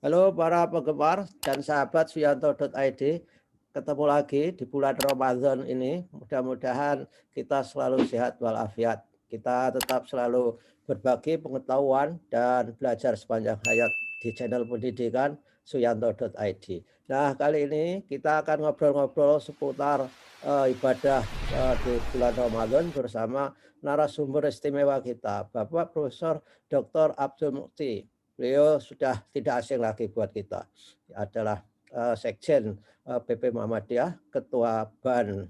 Halo para penggemar dan sahabat Suyanto.id, ketemu lagi di bulan Ramadan ini. Mudah-mudahan kita selalu sehat walafiat. Kita tetap selalu berbagi pengetahuan dan belajar sepanjang hayat di channel pendidikan Suyanto.id. Nah, kali ini kita akan ngobrol-ngobrol seputar ibadah di bulan Ramadan bersama narasumber istimewa kita, Bapak Profesor Dr. Abdul Mukti. Beliau sudah tidak asing lagi buat kita. Adalah Sekjen PP Muhammadiyah, Ketua BAN,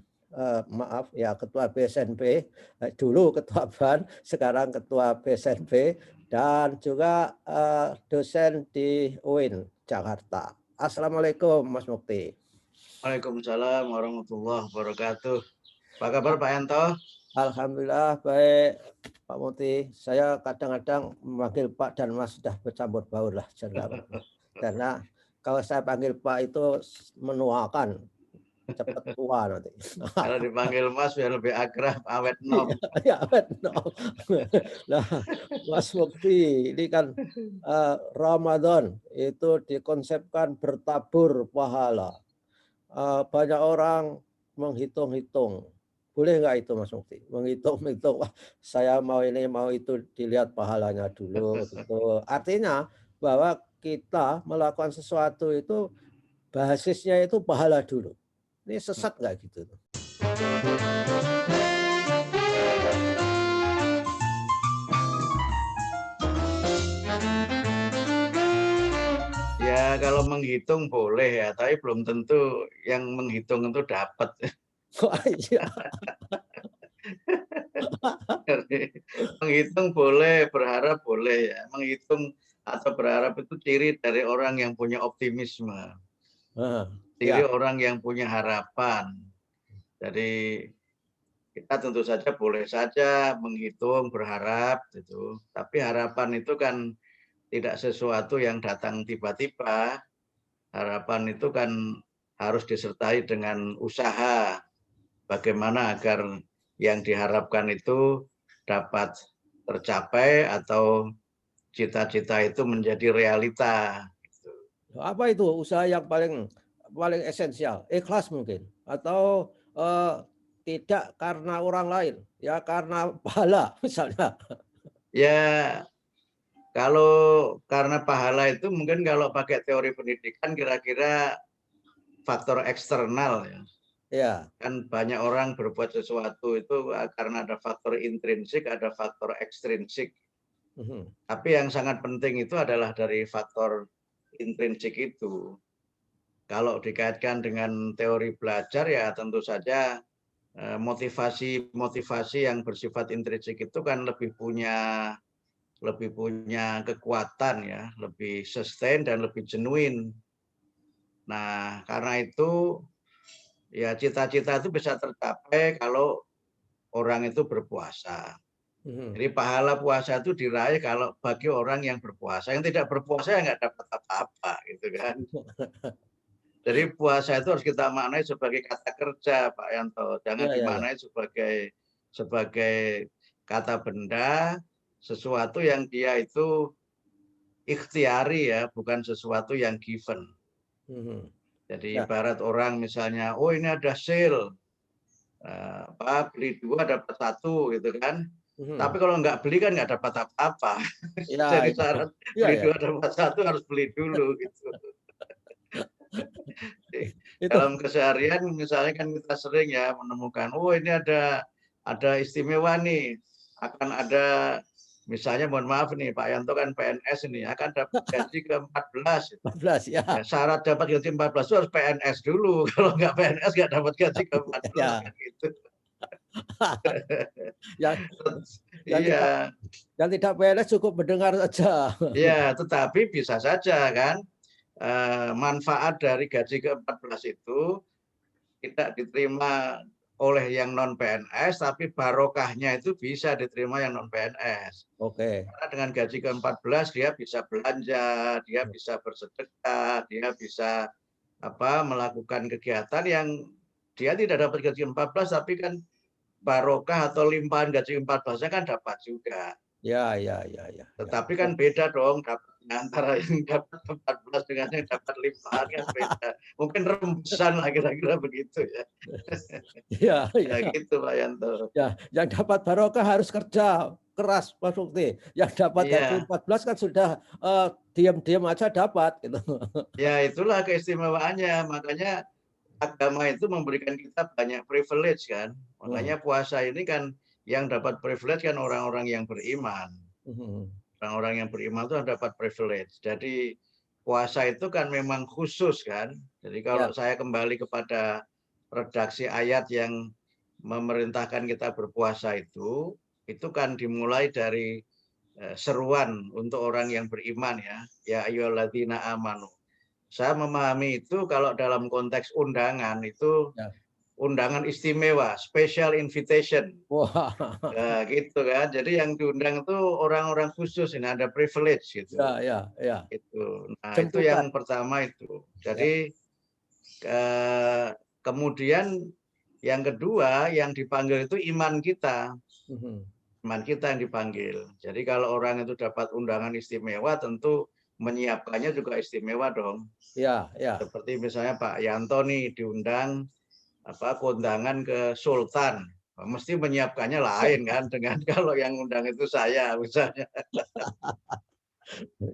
Ketua BSNP, dulu Ketua BAN, sekarang Ketua BSNP, dan juga dosen di UIN Jakarta. Assalamualaikum Mas Mukti. Waalaikumsalam warahmatullahi wabarakatuh. Apa kabar Pak Yanto? Alhamdulillah baik Pak Mukti. Saya kadang-kadang memanggil Pak dan Mas sudah bercampur baur lah. Karena kalau saya panggil Pak itu menuakan, cepat tua nanti. Kalau dipanggil Mas biar lebih akrab, awet nom. Ya, benar. Nah, Mas Mukti, ini kan Ramadan itu dikonsepkan bertabur pahala. Banyak orang menghitung-hitung. Boleh nggak itu Mas Mukti? Menghitung-hitung, wah, saya mau ini, mau itu, dilihat pahalanya dulu. Gitu. Artinya bahwa kita melakukan sesuatu itu basisnya itu pahala dulu. Ini sesat nggak gitu? Ya kalau menghitung boleh ya, tapi belum tentu yang menghitung itu dapat. Wah, iya. Menghitung boleh, berharap boleh ya. Menghitung atau berharap itu ciri dari orang yang punya optimisme. Ciri Ya. orang yang punya harapan. Jadi kita tentu saja boleh saja menghitung, berharap gitu. Tapi harapan itu kan tidak sesuatu yang datang tiba-tiba. Harapan itu kan harus disertai dengan usaha. Bagaimana agar yang diharapkan itu dapat tercapai atau cita-cita itu menjadi realita. Apa itu usaha yang paling esensial? Ikhlas mungkin atau tidak karena orang lain, ya karena pahala misalnya. Ya, kalau karena pahala itu mungkin kalau pakai teori pendidikan kira-kira faktor eksternal ya. Ya. Kan banyak orang berbuat sesuatu itu karena ada faktor intrinsik, ada faktor ekstrinsik. Tapi yang sangat penting itu adalah dari faktor intrinsik itu. Kalau dikaitkan dengan teori belajar ya tentu saja motivasi yang bersifat intrinsik itu kan lebih punya kekuatan ya, lebih sustain dan lebih genuine. Nah, karena itu ya cita-cita itu bisa tercapai kalau orang itu berpuasa. Jadi pahala puasa itu diraih kalau bagi orang yang berpuasa. Yang tidak berpuasa ya nggak dapat apa-apa gitu kan. Jadi puasa itu harus kita maknai sebagai kata kerja Pak Yanto. Jangan dimaknai sebagai kata benda, sesuatu yang dia itu ikhtiari ya, bukan sesuatu yang given. Jadi ibarat orang misalnya, oh ini ada sale, beli 2 dapat 1 gitu kan. Tapi kalau nggak beli kan nggak dapat apa-apa. Jadi syarat beli 2 dapat 1 harus beli dulu gitu. Dalam keseharian misalnya kan kita sering ya menemukan, oh ini ada istimewa nih, akan ada misalnya mohon maaf nih Pak Yanto kan PNS ini akan dapat gaji ke-14. 14 ya. Ya, syarat dapat gaji 14 itu harus PNS dulu. Kalau nggak PNS nggak dapat gaji ke-14 kan gitu. Yang tidak PNS cukup mendengar saja. Ya, tetapi bisa saja kan manfaat dari gaji ke-14 itu tidak diterima oleh yang non PNS, tapi barokahnya itu bisa diterima yang non PNS. Karena dengan gaji ke-14 dia bisa belanja, dia bisa bersedekah, dia bisa melakukan kegiatan yang dia tidak dapat gaji 14 tapi kan barokah atau limpahan gaji 14-nya kan dapat juga. Ya. Tetapi kan beda dong, dapat antara yang dapat 14 dengan yang dapat limpahan kan beda. Mungkin rembusan lah kira-kira begitu ya. Iya, Ya iya. gitu Pak Yanto. Ya, yang dapat barokah harus kerja keras Mas Mukti. Yang dapat gaji Iya, 14 kan sudah diam-diam aja dapat gitu. ya itulah keistimewaannya. Makanya agama itu memberikan kita banyak privilege kan. Mhm, Makanya puasa ini kan yang dapat privilege kan orang-orang yang beriman. mhm. Orang-orang yang beriman itu dapat privilege. Jadi puasa itu kan memang khusus kan. Jadi kalau Ya, saya kembali kepada redaksi ayat yang memerintahkan kita berpuasa itu kan dimulai dari seruan untuk orang yang beriman ya. Ya ayyuhalladzina amanu. Saya memahami itu kalau dalam konteks undangan itu ya. undangan istimewa, special invitation. Wah, Nah, gitu kan. Jadi yang diundang itu orang-orang khusus, ini ada privilege gitu. ya, ya, ya. Itu. Nah, itu Jemputan. yang pertama itu. Ya. Jadi kemudian yang kedua yang dipanggil itu iman kita. Mhm. Iman kita yang dipanggil. Jadi kalau orang itu dapat undangan istimewa tentu menyiapkannya juga istimewa dong. Ya, ya. Seperti misalnya Pak Yanto nih diundang kondangan ke Sultan. Mesti menyiapkannya lain kan dengan kalau yang undang itu saya misalnya.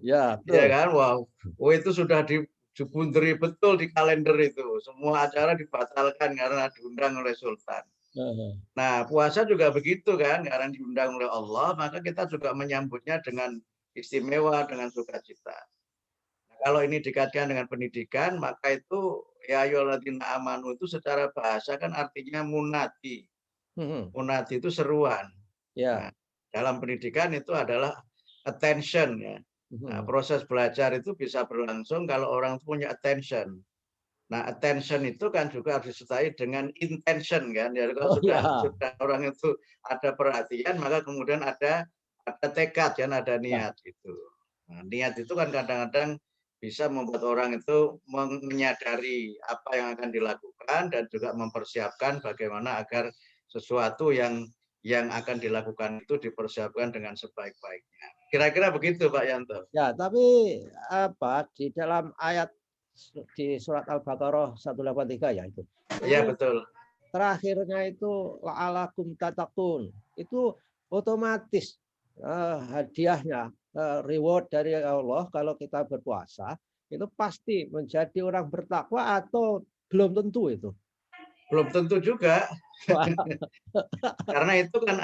Ya, Ya betul. kan? Wow. Oh itu sudah dibunderi betul di kalender itu. Semua acara dibatalkan karena diundang oleh Sultan. Heeh. Nah, puasa juga begitu kan, karena diundang oleh Allah, maka kita juga menyambutnya dengan istimewa, dengan sukacita. Nah, kalau ini dikaitkan dengan pendidikan, maka itu ya ayyuhalladzina amanu itu secara bahasa kan artinya munadi. Mhm. Munadi itu seruan. Nah, Ya. dalam pendidikan itu adalah attention ya. Nah, Mhm. proses belajar itu bisa berlangsung kalau orang punya attention. Nah, attention itu kan juga harus disertai dengan intention kan. Ya, kalau Oh ya. sudah orang itu ada perhatian, maka kemudian ada tekad kan, ada Ya. niat gitu. Nah, niat itu kan kadang-kadang bisa membuat orang itu menyadari apa yang akan dilakukan dan juga mempersiapkan bagaimana agar sesuatu yang akan dilakukan itu dipersiapkan dengan sebaik-baiknya. Kira-kira begitu Pak Yanto. Ya, tapi di dalam ayat di surat Al-Baqarah 183 ya itu. Iya Itu betul. terakhirnya itu la'alakum tatakun. Itu otomatis hadiahnya, reward dari Allah kalau kita berpuasa itu pasti menjadi orang bertakwa atau belum tentu itu. Belum tentu juga. Wah, Karena itu kan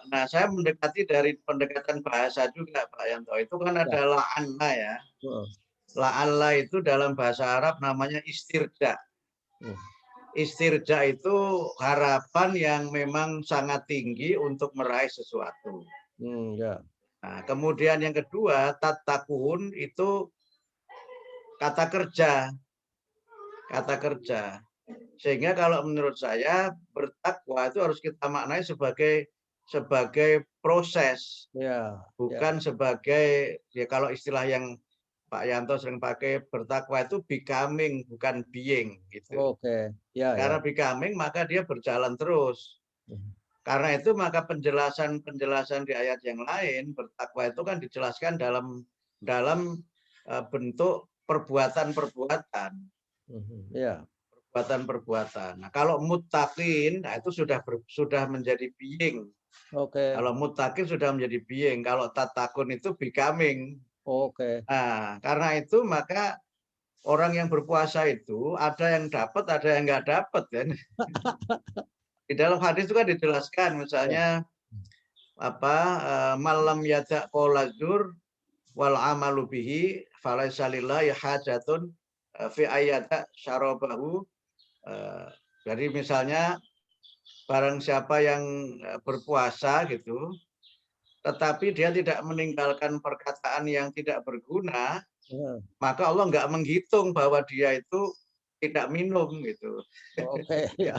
nah saya mendekati dari pendekatan bahasa juga Pak Yanto. Itu kan ya. ada la'anna ya. Heeh. La'alla itu dalam bahasa Arab namanya istirja. Hmm. Istirja itu harapan yang memang sangat tinggi untuk meraih sesuatu. Ya. Nah, kemudian yang kedua, tatakun itu kata kerja. Kata kerja. Sehingga kalau menurut saya bertakwa itu harus kita maknai sebagai proses, Ya, ya. bukan sebagai ya kalau istilah yang Pak Yanto sering pakai bertakwa itu becoming bukan being gitu. Oke. Ya, ya. Karena becoming maka dia berjalan terus. Hmm. Karena itu maka penjelasan-penjelasan di ayat yang lain bertakwa itu kan dijelaskan dalam bentuk perbuatan-perbuatan. Ya. Perbuatan-perbuatan. Nah, kalau muttaqin, nah itu sudah menjadi being. Oke. Kalau muttaqin sudah menjadi being. Kalau tatakun itu becoming. Oke. Nah, karena itu maka orang yang berpuasa itu ada yang dapat, ada yang nggak dapat kan. Di dalam hadis itu kan dijelaskan, Ya. misalnya malam yada qolazur wal amalu bihi falaisa lillahi hajatun fi ayata syarabahu. Jadi misalnya barang siapa yang berpuasa gitu, tetapi dia tidak meninggalkan perkataan yang tidak berguna, Ya. maka Allah nggak menghitung bahwa dia itu tidak minum gitu. Oke. Ya.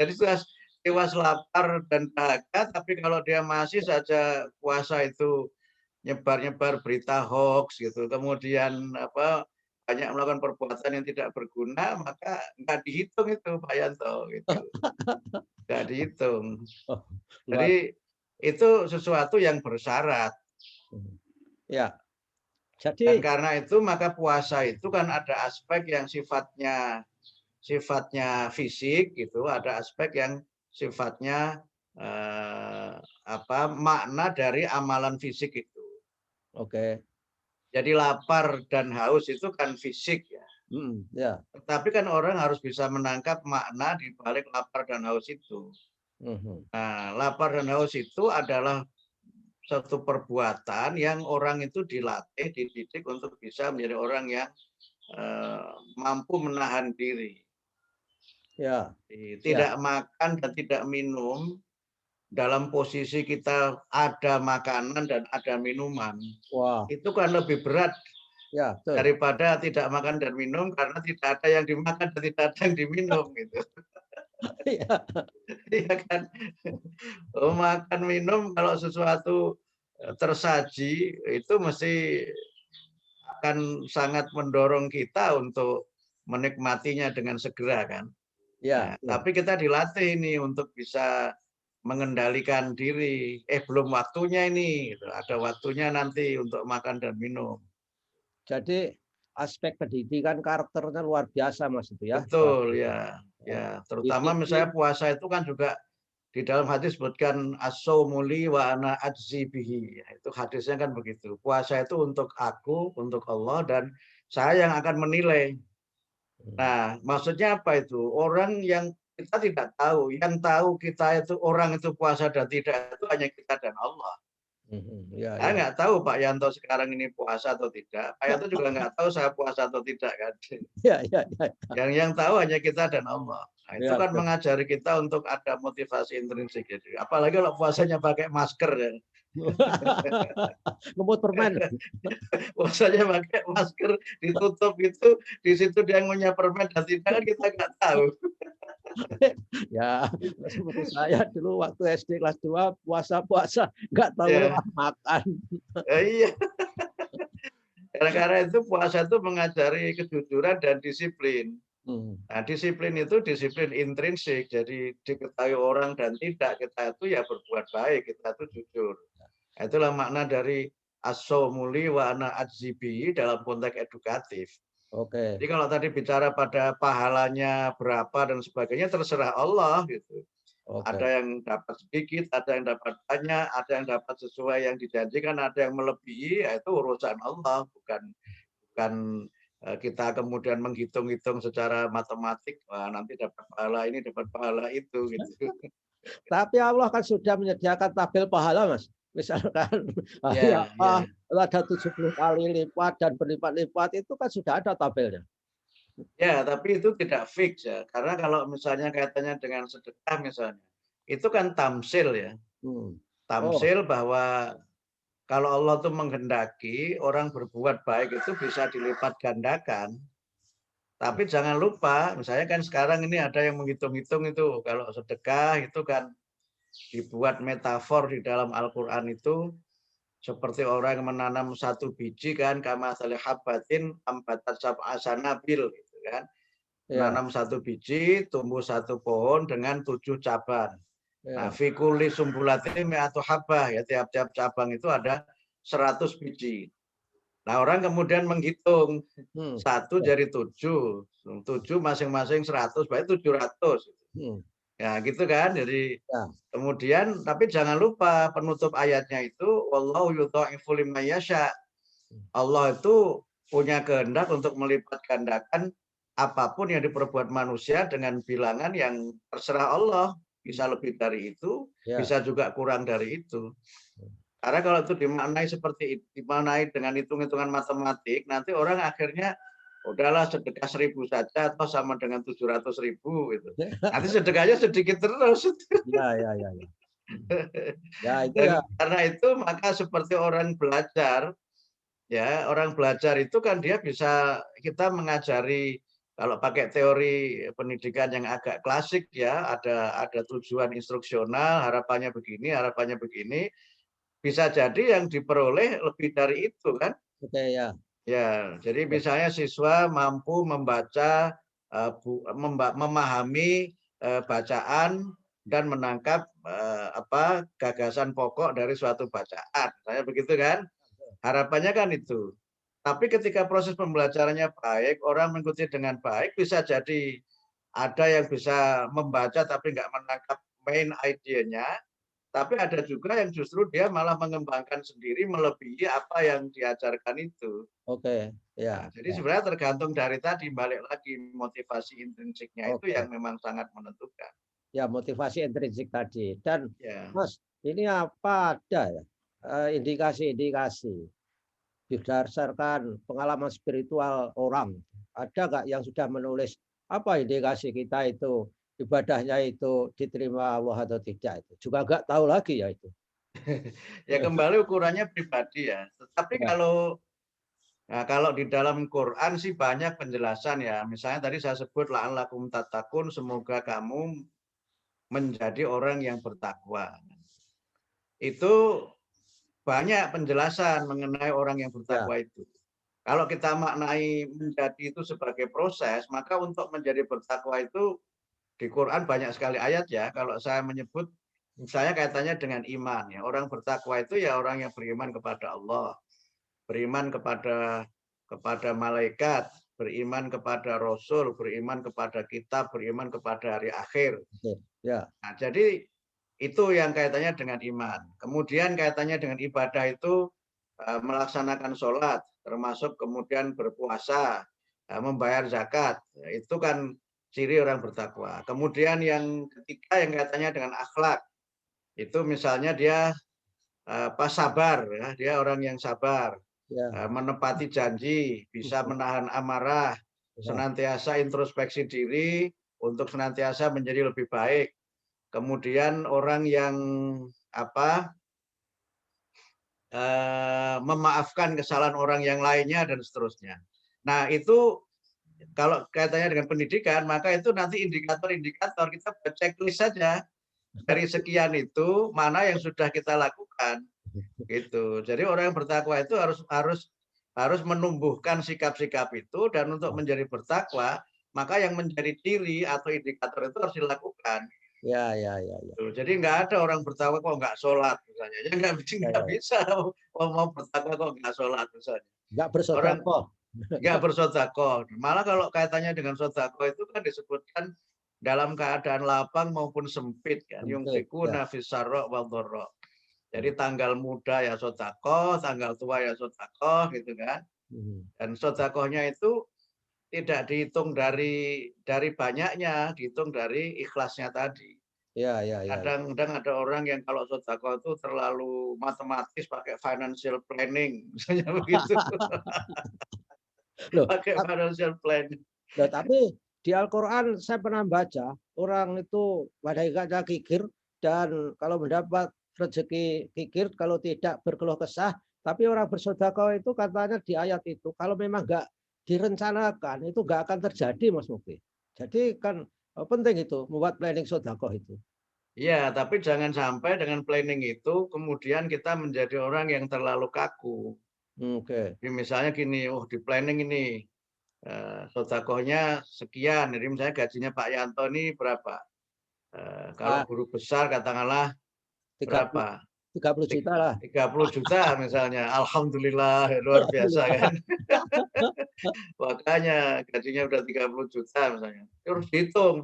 Jadi sudah tewas lapar dan dahaga, tapi kalau dia masih saja puasa itu nyebar-nyebar berita hoax gitu, kemudian banyak melakukan perbuatan yang tidak berguna, maka nggak dihitung itu Pak Yanto gitu, nggak dihitung. Oh, luar. Jadi itu sesuatu yang bersyarat. Ya. Jadi Dan karena itu maka puasa itu kan ada aspek yang sifatnya fisik gitu, ada aspek yang sifatnya makna dari amalan fisik itu. oke. Jadi lapar dan haus itu kan fisik ya. Ya. Tetapi kan orang harus bisa menangkap makna di balik lapar dan haus itu. Mhm. Nah, lapar dan haus itu adalah satu perbuatan yang orang itu dilatih, dididik untuk bisa menjadi orang yang mampu menahan diri. Ya. Ya. Tidak makan dan tidak minum dalam posisi kita ada makanan dan ada minuman. Wah, Itu kan lebih berat ya, betul. daripada tidak makan dan minum karena tidak ada yang dimakan dan tidak ada yang diminum gitu. Iya. Iya kan? Makan minum kalau sesuatu tersaji itu mesti akan sangat mendorong kita untuk menikmatinya dengan segera kan. Ya, Nah, betul. tapi kita dilatih ini untuk bisa mengendalikan diri. Belum waktunya ini, gitu. Ada waktunya nanti untuk makan dan minum. Jadi aspek pendidikan karakternya luar biasa Mas itu ya. Betul ya, Oh, ya. Terutama disiplin. misalnya puasa itu kan juga di dalam hadis sebutkan as-saumuli wa ana ajzi bihi. Itu hadisnya kan begitu. Puasa itu untuk aku, untuk Allah dan saya yang akan menilai. Nah, maksudnya apa itu? Orang yang kita tidak tahu, yang tahu kita itu orang itu puasa dan tidak itu hanya kita dan Allah. Ya, Saya ya. nggak tahu Pak Yanto sekarang ini puasa atau tidak. Pak Yanto juga nggak tahu saya puasa atau tidak kan. Ya, ya, ya. Yang tahu hanya kita dan Allah. Nah, itu Ya, kan betul. mengajari kita untuk ada motivasi intrinsik. Jadi, apalagi kalau puasanya pakai masker ya. Ngebut permen. Puasanya pakai masker ditutup itu, di situ dia ngunyah permen dan tidak kan kita nggak tahu. Ya, seperti saya dulu waktu SD kelas 2 puasa-puasa nggak tahu Ya, lelah makan. iya. Karena itu puasa itu mengajari kejujuran dan disiplin. Hmm. Nah, disiplin itu disiplin intrinsik. Jadi diketahui orang dan tidak, kita itu ya berbuat baik, kita itu jujur. Nah, itulah makna dari as-saumuli wa ana ajzibi dalam konteks edukatif. Oke. Jadi kalau tadi bicara pada pahalanya berapa dan sebagainya terserah Allah gitu. Oke. Ada yang dapat sedikit, ada yang dapat banyak, ada yang dapat sesuai yang dijanjikan, ada yang melebihi, ya itu urusan Allah, bukan bukan kita kemudian menghitung-hitung secara matematik, wah nanti dapat pahala ini, dapat pahala itu gitu. Tapi Allah kan sudah menyediakan tabel pahala, Mas. Misalkan hari Ya, apa ya. ada 70 kali lipat dan berlipat-lipat itu kan sudah ada tabelnya. Ya, tapi itu tidak fix ya. Karena kalau misalnya kaitannya dengan sedekah misalnya, itu kan tamsil ya. Hmm. Oh, Tamsil bahwa kalau Allah itu menghendaki orang berbuat baik itu bisa dilipat gandakan. Tapi jangan lupa, misalnya kan sekarang ini ada yang menghitung-hitung itu, kalau sedekah itu kan dibuat metafor di dalam Al-Quran itu seperti orang yang menanam satu biji kan, kama habbatin ambatat sab'a sanabil gitu kan. ya, Menanam satu biji, tumbuh satu pohon dengan 7 cabang. Nah, ya. fikuli sumbulatin mi'atu habbah ya, tiap-tiap cabang itu ada 100 biji. Nah, orang kemudian menghitung Hmm. satu Ya. jadi 7, 7 masing-masing 100, berarti 700. Hmm. Ya, gitu kan. Jadi Ya. kemudian tapi jangan lupa penutup ayatnya itu wallahu yudha'ifu liman yasha. Allah itu punya kehendak untuk melipat gandakan apapun yang diperbuat manusia dengan bilangan yang terserah Allah. Bisa lebih dari itu, Ya. bisa juga kurang dari itu. Karena kalau itu dimaknai seperti dimaknai dengan hitung-hitungan matematik, nanti orang akhirnya udahlah sedekah 1.000 saja atau sama dengan 700.000 gitu. Nanti sedekahnya sedikit terus. Ya, ya, ya, ya. Ya, itu ya. Dan karena itu maka seperti orang belajar, ya orang belajar itu kan dia bisa kita mengajari kalau pakai teori pendidikan yang agak klasik ya ada tujuan instruksional harapannya begini bisa jadi yang diperoleh lebih dari itu kan. Oke, ya. Ya, jadi misalnya siswa mampu membaca, memahami bacaan dan menangkap gagasan pokok dari suatu bacaan. Saya begitu kan? Harapannya kan itu. Tapi ketika proses pembelajarannya baik, orang mengikuti dengan baik, bisa jadi ada yang bisa membaca tapi nggak menangkap main idenya, tapi ada juga yang justru dia malah mengembangkan sendiri melebihi apa yang diajarkan itu. Oke, Nah, ya, jadi ya, sebenarnya tergantung dari tadi, balik lagi motivasi intrinsiknya itu oke. yang memang sangat menentukan. Ya, motivasi intrinsik tadi. Dan Ya, Mas, ini apa ada ya indikasi-indikasi berdasarkan pengalaman spiritual orang? Ada nggak yang sudah menulis apa indikasi kita itu ibadahnya itu diterima Allah atau tidak itu? Juga nggak tahu lagi ya itu. ya kembali ukurannya pribadi ya. Tetapi Ya, kalau di dalam Quran sih banyak penjelasan ya. Misalnya tadi saya sebut la'allakum tattaqun, semoga kamu menjadi orang yang bertakwa. Itu banyak penjelasan mengenai orang yang ya, bertakwa itu. Kalau kita maknai menjadi itu sebagai proses, maka untuk menjadi bertakwa itu di Quran banyak sekali ayat ya. Kalau saya menyebut, misalnya kaitannya dengan iman ya. Orang bertakwa itu ya orang yang beriman kepada Allah, beriman kepada malaikat, beriman kepada Rasul, beriman kepada kitab, beriman kepada hari akhir. oke, ya, Nah, jadi itu yang kaitannya dengan iman. Kemudian kaitannya dengan ibadah itu melaksanakan sholat, termasuk kemudian berpuasa, membayar zakat. Itu kan ciri orang bertakwa. Kemudian yang ketiga yang kaitannya dengan akhlak. Itu misalnya dia sabar, ya, dia orang yang sabar, ya, menepati janji, bisa menahan amarah, ya, senantiasa introspeksi diri untuk senantiasa menjadi lebih baik. Kemudian orang yang apa memaafkan kesalahan orang yang lainnya dan seterusnya. Nah, itu kalau kaitannya dengan pendidikan, maka itu nanti indikator-indikator kita checklist saja dari sekian itu mana yang sudah kita lakukan gitu. Jadi orang yang bertakwa itu harus menumbuhkan sikap-sikap itu dan untuk menjadi bertakwa maka yang menjadi ciri atau indikator itu harus dilakukan. ya, ya, ya, ya, Tuh, jadi nggak ada orang bertakwa kok nggak sholat misalnya. Ya ya, nggak ya. bisa mau bertakwa kok nggak sholat misalnya. Nggak Orang bersedekah. nggak bersedekah. Malah kalau kaitannya dengan sedekah itu kan disebutkan dalam keadaan lapang maupun sempit kan. Sempit, ya. Yungfikuna fis-sarra wad dharra. Hmm. Jadi tanggal muda ya sedekah, tanggal tua ya sedekah gitu kan. Hmm. Dan sedekahnya itu tidak dihitung dari banyaknya, dihitung dari ikhlasnya tadi. Ya, ya, ya, ya. Kadang-kadang ada orang yang kalau sedekah itu terlalu matematis pakai financial planning, misalnya begitu. Loh, Pakai financial planning. loh, tapi di Al-Quran saya pernah baca orang itu malaikatnya kikir dan kalau mendapat rezeki kikir kalau tidak berkeluh kesah. Tapi orang bersedekah itu katanya di ayat itu kalau memang nggak direncanakan itu nggak akan terjadi, Mas Mufi. Jadi kan penting itu membuat planning sedekah itu. Iya, tapi jangan sampai dengan planning itu kemudian kita menjadi orang yang terlalu kaku. Oke. Jadi misalnya gini, oh di planning ini sedekahnya sekian. Jadi misalnya gajinya Pak Yanto ini berapa? Kalau Ah, guru besar katakanlah 30 berapa? 30 juta lah. 30 juta misalnya. Alhamdulillah, luar biasa kan. Makanya gajinya udah 30 juta misalnya. Terus hitung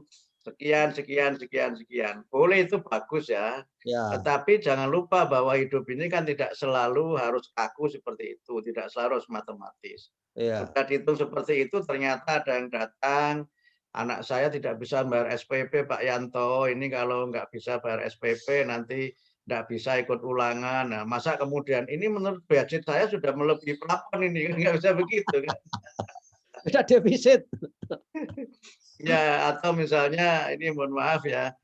sekian, sekian, sekian, sekian. Boleh itu bagus ya. Ya, Tetapi jangan lupa bahwa hidup ini kan tidak selalu harus kaku seperti itu, tidak selalu harus matematis. ya. Sudah dihitung seperti itu, ternyata ada yang datang, anak saya tidak bisa bayar SPP Pak Yanto, ini kalau nggak bisa bayar SPP nanti nggak bisa ikut ulangan. Nah, masa kemudian ini menurut budget saya sudah melebihi plafon ini, kan nggak bisa begitu kan. Ada defisit. Ya, atau misalnya ini mohon maaf ya,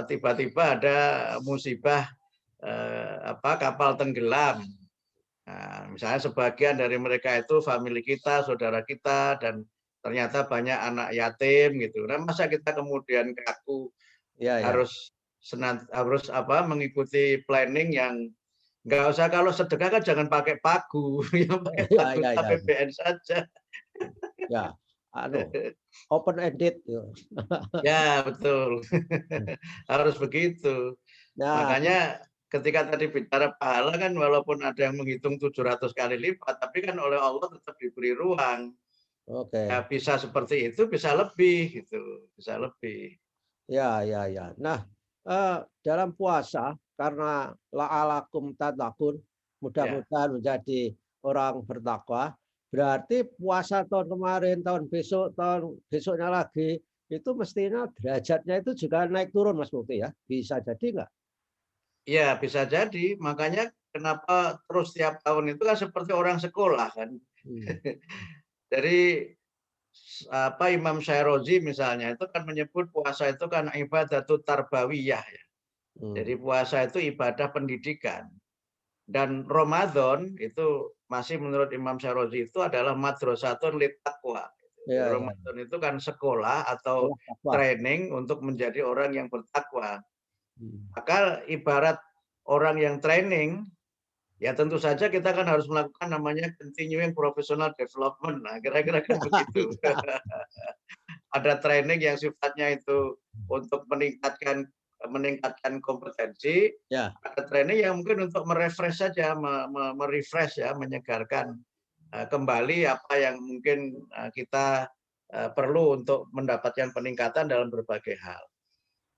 tiba-tiba ada musibah kapal tenggelam. Nah, misalnya sebagian dari mereka itu famili kita, saudara kita, dan ternyata banyak anak yatim gitu. Nah, masa kita kemudian kaku Ya, ya. harus mengikuti planning yang nggak usah, kalau sedekah kan jangan pakai pagu, ya pakai Ya, pagu ya, ya. APBN saja. Ya, anu, open ended. Ya, betul. Harus begitu. Nah, Makanya ketika tadi bicara pahala kan walaupun ada yang menghitung 700 kali lipat, tapi kan oleh Allah tetap diberi ruang. Ya Oke. bisa seperti itu, bisa lebih gitu, bisa lebih. Ya, ya, ya. Nah, dalam puasa karena la'alakum tattaqun, Ya. mudah-mudahan menjadi orang bertakwa, berarti puasa tahun kemarin, tahun besok, tahun besoknya lagi, itu mestinya derajatnya itu juga naik turun Mas Mufti ya? Bisa jadi nggak? Ya bisa jadi, makanya kenapa terus tiap tahun itu kan seperti orang sekolah kan. Hmm. Dari apa Imam Syairozi misalnya itu kan menyebut puasa itu kan ibadatut tarbawiyah ya. Hmm. Jadi puasa itu ibadah pendidikan. Dan Ramadan itu masih menurut Imam Syairozi itu adalah madrasatun lit taqwa. Iya, iya. Ramadan itu kan sekolah atau Allah takwa. training untuk menjadi orang yang bertakwa. Hmm. Maka ibarat orang yang training, ya tentu saja kita kan harus melakukan namanya continuing professional development. Nah, kira-kira kan begitu. Iya. Ada training yang sifatnya itu untuk meningkatkan kompetensi, Ya. ada training yang mungkin untuk merefresh saja, merefresh ya, menyegarkan kembali apa yang mungkin kita perlu untuk mendapatkan peningkatan dalam berbagai hal.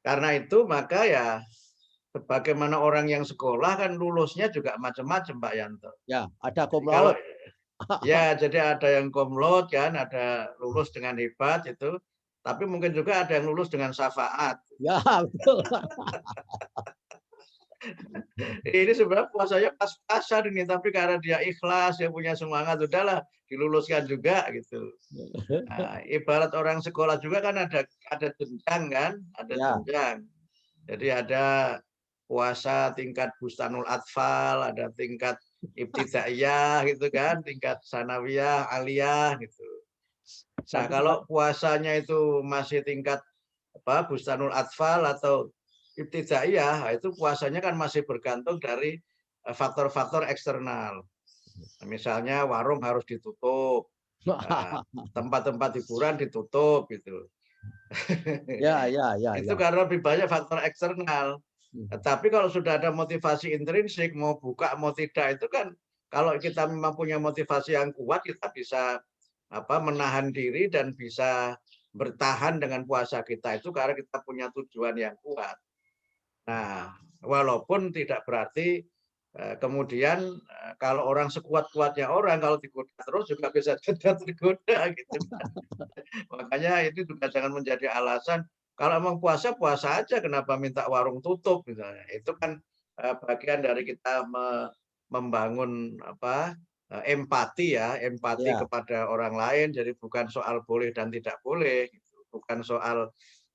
Karena itu maka ya sebagaimana orang yang sekolah kan lulusnya juga macam-macam Pak Yanto. Ya, ada Jadi cum kalau laude. ya jadi ada yang cum laude kan, ada lulus dengan hebat itu, tapi mungkin juga ada yang lulus dengan syafaat. Ya, betul. Ini sebenarnya puasanya pas-pasan ini, tapi karena dia ikhlas, dia punya semangat, udahlah diluluskan juga gitu. Nah, ibarat orang sekolah juga kan ada jenjang kan, ada Ya. jenjang. Jadi ada puasa tingkat Bustanul Atfal, ada tingkat Ibtidaiyah gitu kan, tingkat Sanawiyah, Aliyah gitu. Nah, Sampai kalau puasanya itu masih tingkat apa Bustanul Atfal atau Ibtidaiyah, nah, itu puasanya kan masih bergantung dari faktor-faktor eksternal. Nah, misalnya warung harus ditutup, tempat-tempat hiburan ditutup gitu. ya, ya, ya, Itu ya. karena lebih banyak faktor eksternal. Hmm. Tapi kalau sudah ada motivasi intrinsik, mau buka mau tidak itu kan kalau kita memang punya motivasi yang kuat, kita bisa apa menahan diri dan bisa bertahan dengan puasa kita itu karena kita punya tujuan yang kuat. Nah, walaupun tidak berarti kemudian kalau orang sekuat-kuatnya orang kalau digoda terus juga bisa jadi tergoda gitu kan. Makanya itu juga jangan menjadi alasan kalau emang puasa puasa aja kenapa minta warung tutup misalnya. Itu kan bagian dari kita membangun apa empati ya, empati Ya. kepada orang lain. Jadi bukan soal boleh dan tidak boleh, gitu. Bukan soal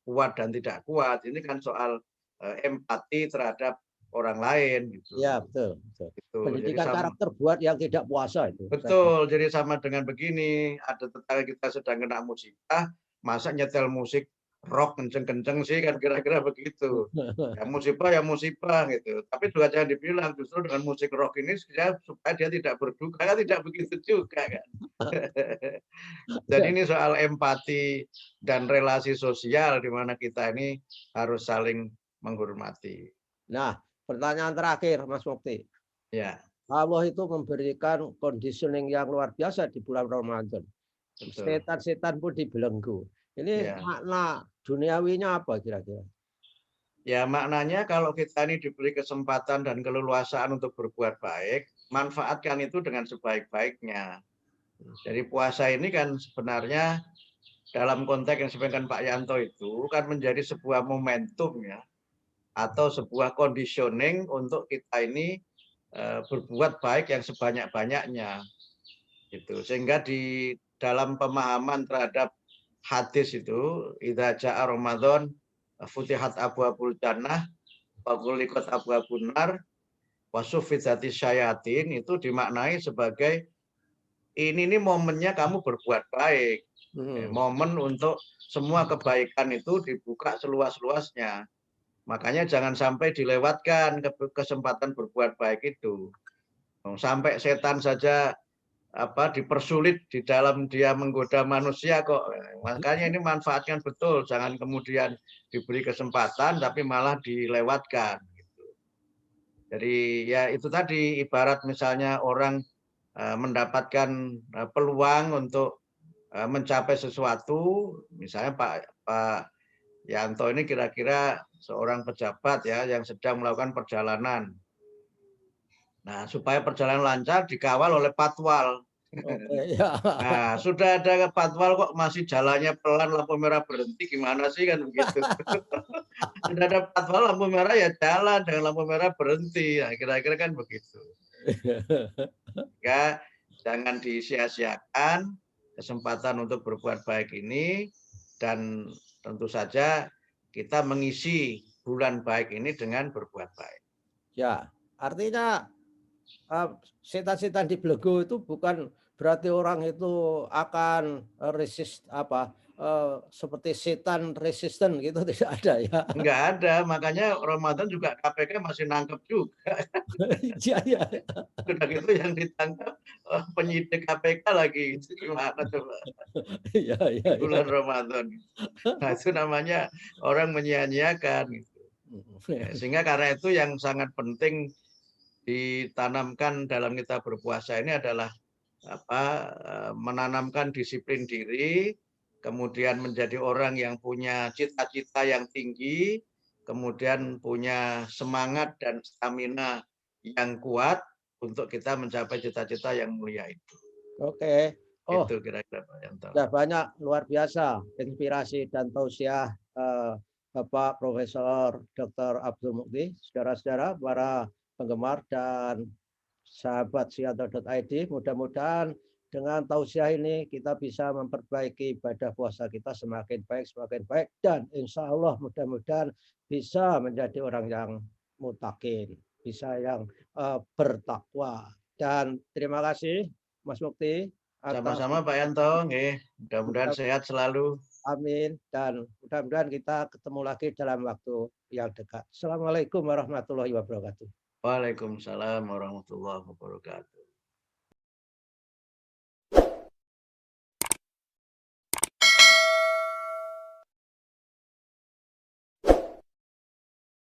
kuat dan tidak kuat. Ini kan soal empati terhadap orang lain Ya, gitu. betul, betul. Gitu. Jadi Pendidikan karakter buat yang tidak puasa itu. betul, jadi sama dengan begini, ada tetangga kita sedang kena musibah, masa nyetel musik rock kenceng-kenceng sih kan kira-kira begitu. Ya musibah gitu. Tapi juga jangan dibilang justru dengan musik rock ini supaya dia tidak berduka, kan tidak begitu juga kan. Jadi ini soal empati dan relasi sosial di mana kita ini harus saling menghormati. Nah, pertanyaan terakhir, Mas Mukti. Ya, Allah itu memberikan conditioning yang luar biasa di bulan Ramadan. betul. Setan-setan pun dibelenggu. Ini Ya. makna duniawinya apa kira-kira? Ya, maknanya kalau kita ini diberi kesempatan dan keleluasaan untuk berbuat baik, manfaatkan itu dengan sebaik-baiknya. Jadi puasa ini kan sebenarnya dalam konteks yang disampaikan Pak Yanto itu kan menjadi sebuah momentum ya, atau sebuah conditioning untuk kita ini berbuat baik yang sebanyak-banyaknya. Gitu. Sehingga di dalam pemahaman terhadap hadis itu, idza jaa Ramadan futihat abwabul jannah wa ghulliqat abwabun nar wa suffizati syayatin, itu dimaknai sebagai ini nih momennya kamu berbuat baik. Hmm. Momen untuk semua kebaikan itu dibuka seluas-luasnya. Makanya jangan sampai dilewatkan kesempatan berbuat baik itu. Sampai setan saja apa dipersulit di dalam dia menggoda manusia kok. Makanya ini manfaatkan betul, jangan kemudian diberi kesempatan tapi malah dilewatkan. Jadi ya itu tadi ibarat misalnya orang mendapatkan peluang untuk mencapai sesuatu, misalnya Pak Yanto ini kira-kira seorang pejabat ya yang sedang melakukan perjalanan. Nah, supaya perjalanan lancar dikawal oleh patwal. Oke, ya. Nah, sudah ada patwal kok masih jalannya pelan, lampu merah berhenti, gimana sih kan begitu. Sudah ada patwal lampu merah ya jalan, dengan lampu merah berhenti. Nah, kira-kira kan begitu. Ya, jangan disia-siakan kesempatan untuk berbuat baik ini, dan tentu saja kita mengisi bulan baik ini dengan berbuat baik. Ya, artinya setan-setan di belenggu itu bukan berarti orang itu akan resist seperti setan resisten gitu, tidak ada ya. Enggak ada, makanya Ramadan juga KPK masih nangkep juga. Iya, iya. Udah gitu yang ditangkap penyidik KPK lagi, itu gimana coba Iya, iya, di iya. bulan Ramadan. Nah, itu namanya orang menyia-nyiakan gitu. Sehingga karena itu yang sangat penting ditanamkan dalam kita berpuasa ini adalah menanamkan disiplin diri, kemudian menjadi orang yang punya cita-cita yang tinggi, kemudian punya semangat dan stamina yang kuat untuk kita mencapai cita-cita yang mulia itu. Oke. Oh, Itu kira-kira Pak Yanto. sudah banyak, luar biasa inspirasi dan tausiah Bapak Profesor Dr. Abdul Mukti, saudara-saudara, para penggemar dan sahabat sianto.id. Mudah-mudahan dengan tausiah ini kita bisa memperbaiki ibadah puasa kita semakin baik, dan insya Allah mudah-mudahan bisa menjadi orang yang mutakin, bisa yang bertakwa. Dan terima kasih Mas Mukti atas. Sama-sama Pak Yanto, mudah-mudahan sehat selalu. Amin, dan mudah-mudahan kita ketemu lagi dalam waktu yang dekat. Assalamualaikum warahmatullahi wabarakatuh. Waalaikumsalam warahmatullahi wabarakatuh.